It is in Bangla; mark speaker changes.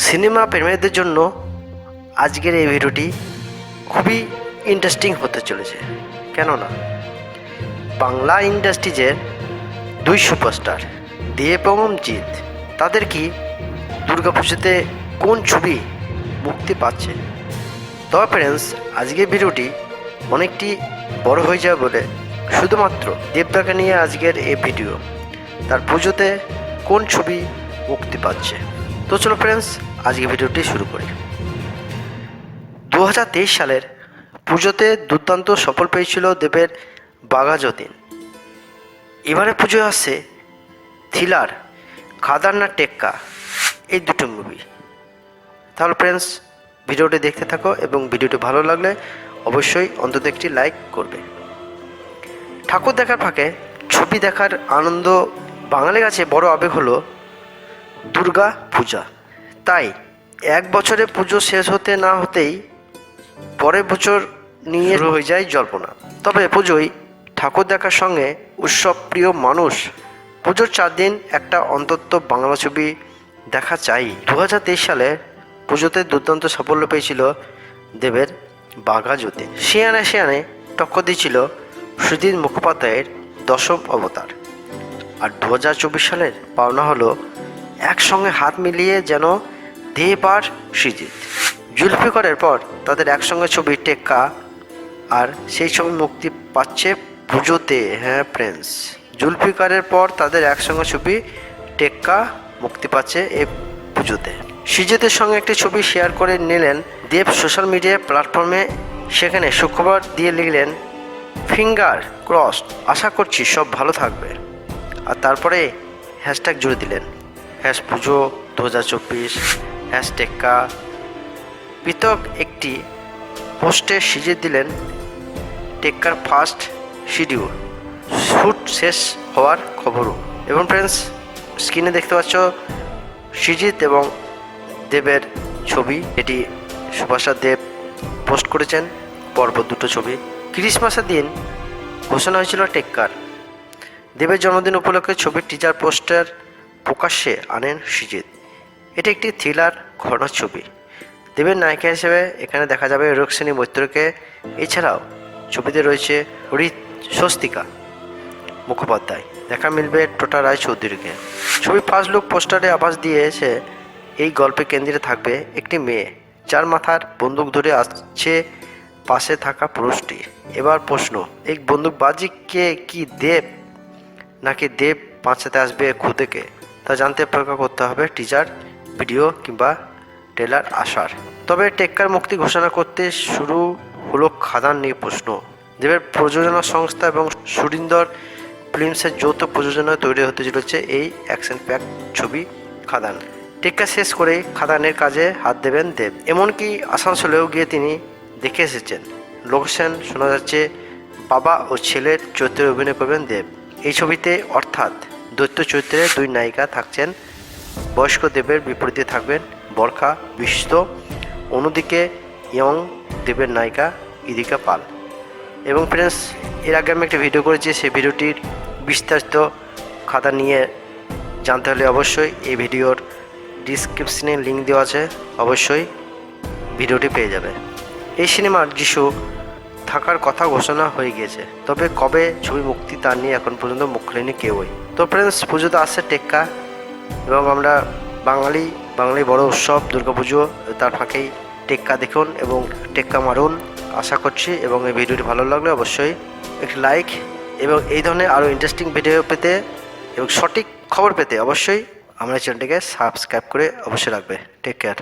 Speaker 1: সিনেমা প্রেমীদের জন্য আজকের এই ভিডিওটি খুবই ইন্টারেস্টিং হতে চলেছে। কেননা বাংলা ইন্ডাস্ট্রিজের দুই সুপারস্টার দেব এবং জিৎ, তাদের কি দুর্গাপুজোতে কোন ছবি মুক্তি পাচ্ছে। তবে ফ্রেন্ডস, আজকের ভিডিওটি অনেকটি বড় হয়ে যাবে বলে শুধুমাত্র দেবদাকে নিয়ে আজকের এই ভিডিও। তার পুজোতে কোন ছবি মুক্তি পাচ্ছে। তো চলো ফ্রেন্ডস, আজকে ভিডিওটি শুরু করি। 2023 সালের পুজোতে দুর্দান্ত সফল পেয়েছিল দেবের বাঘা যতীন। এবারে পুজো আসছে থ্রিলার খাদার না টেক্কা, এই দুটো মুভি। তাহলে ফ্রেন্ডস, ভিডিওটি দেখতে থাকো এবং ভিডিওটি ভালো লাগলে অবশ্যই অন্তত একটি লাইক করবে। ঠাকুর দেখার ফাঁকে ছবি দেখার আনন্দ বাঙালির কাছে বড় আবেগ হলো দুর্গা পূজা। তাই এক বছরে পুজো শেষ হতে না হতেই পরের বছর নিয়ে শুরু হয়ে যায় জল্পনা। তবে পুজোয় ঠাকুর দেখার সঙ্গে উৎসব প্রিয় মানুষ পুজোর 4 দিন একটা অন্তত বাংলা ছবি দেখা চাই। 2023 সালে পুজোতে দুর্দান্ত সাফল্য পেয়েছিল দেবের বাঘা যতীন। শিয়ানে টক্কর দিয়েছিল সুধীর মুখোপাধ্যায়ের দশম অবতার। আর 2024 সালের পাওনা হলো একসঙ্গে হাত মিলিয়ে যেন দেব আর সৃজিত। জুলফিকারের পর তাদের একসঙ্গে ছবি টেক্কা, আর সেই ছবি মুক্তি পাচ্ছে পুজোতে। হ্যাঁ ফ্রেন্ডস, জুলফিকারের পর তাদের একসঙ্গে ছবি টেক্কা মুক্তি পাচ্ছে এই পুজোতে। সৃজিতের সঙ্গে একটি ছবি শেয়ার করে নিলেন দেব সোশ্যাল মিডিয়া প্ল্যাটফর্মে। সেখানে শুক্রবার দিয়ে লিখলেন ফিঙ্গার ক্রসড, আশা করছি সব ভালো থাকবে। আর তারপরে হ্যাশট্যাগ জুড়ে দিলেন পুজো 2024 টেক্কা। পৃথক একটি পোস্টে সৃজিত দিলেন টেক্কার ফার্স্ট শিডিউল, শ্যুট শেষ হওয়ার খবরও। এবং ফ্রেন্ডস, স্ক্রিনে দেখতে পাচ্ছ সৃজিত এবং দেবের ছবি। এটি সুভাষা দেব পোস্ট করেছেন পরপর দুটো ছবি। ক্রিসমাসের দিন ঘোষণা হয়েছিল টেক্কার। দেবের জন্মদিন উপলক্ষে ছবির টিজার পোস্টার প্রকাশ্যে আনেন সৃজিত। এটি একটি থ্রিলার ঘটনার ছবি। দেবের নায়িকা হিসেবে এখানে দেখা যাবে রোকসানি মৈত্রকে। এছাড়াও ছবিতে রয়েছে স্বস্তিকা মুখোপাধ্যায়। দেখা মিলবে টোটা রায়চৌধুরীকে। ছবির ফার্স্ট লুক পোস্টারে আভাস দিয়েছে এই গল্পে কেন্দ্রে থাকবে একটি মেয়ে যার মাথার বন্দুক ধরে আসছে পাশে থাকা পুরুষটি। এবার প্রশ্ন, এই বন্দুকবাজিকে কি দেব, নাকি দেব বাঁচাতে আসবে খুদেকে? তা জানতে অপেক্ষা করতে হবে টিজার ভিডিও কিংবা ট্রেলার আসার। তবে টেক্কার মুক্তি ঘোষণা করতে শুরু হলো খাদান নিয়ে প্রশ্ন। দেবের প্রযোজনা সংস্থা এবং সুরিন্দর ফিল্মসের যৌথ প্রযোজনায় তৈরি হতে চলেছে এই অ্যাকশন প্যাক ছবি খাদান। টেক্কা শেষ করে খাদানের কাজে হাত দেবেন দেব। এমনকি আসানসোলেও গিয়ে তিনি দেখে এসেছেন। লোকেশন শোনা যাচ্ছে বাবা ও ছেলের চরিত্রে অভিনয় করবেন দেব এই ছবিতে। অর্থাৎ দৈত্য চরিত্রে দুই নায়িকা থাকছেন। বয়স্ক দেবের বিপরীতে থাকবেন বরখা বিশ্বস্ত, অন্যদিকে ইয়ং দেবের নায়িকা ইদিকা পাল। এবং ফ্রেন্ডস, এর আগে আমি একটা ভিডিও করেছি, সেই ভিডিওটির বিস্তারিত খাতা নিয়ে জানতে হলে অবশ্যই এই ভিডিওর ডিসক্রিপশনে লিঙ্ক দেওয়া আছে, অবশ্যই ভিডিওটি পেয়ে যাবে। এই সিনেমার যিশু থাকার কথা ঘোষণা হয়ে গিয়েছে, তবে কবে ছবি মুক্তি তা নিয়ে এখন পর্যন্ত মুখ খোলেনি কেউই। তো ফ্রেন্ডস, পুজোতে আসছে টেক্কা এবং আমরা বাঙালি বড় উৎসব দুর্গাপুজো, তার ফাঁকেই টেক্কা দেখুন এবং টেক্কা মারুন আশা করছি। এবং এই ভিডিওটি ভালো লাগলে অবশ্যই একটি লাইক, এবং এই ধরনের আরও ইন্টারেস্টিং ভিডিও পেতে এবং সঠিক খবর পেতে অবশ্যই আমার চ্যানেলটিকে সাবস্ক্রাইব করে অবশ্যই রাখবে। Take care.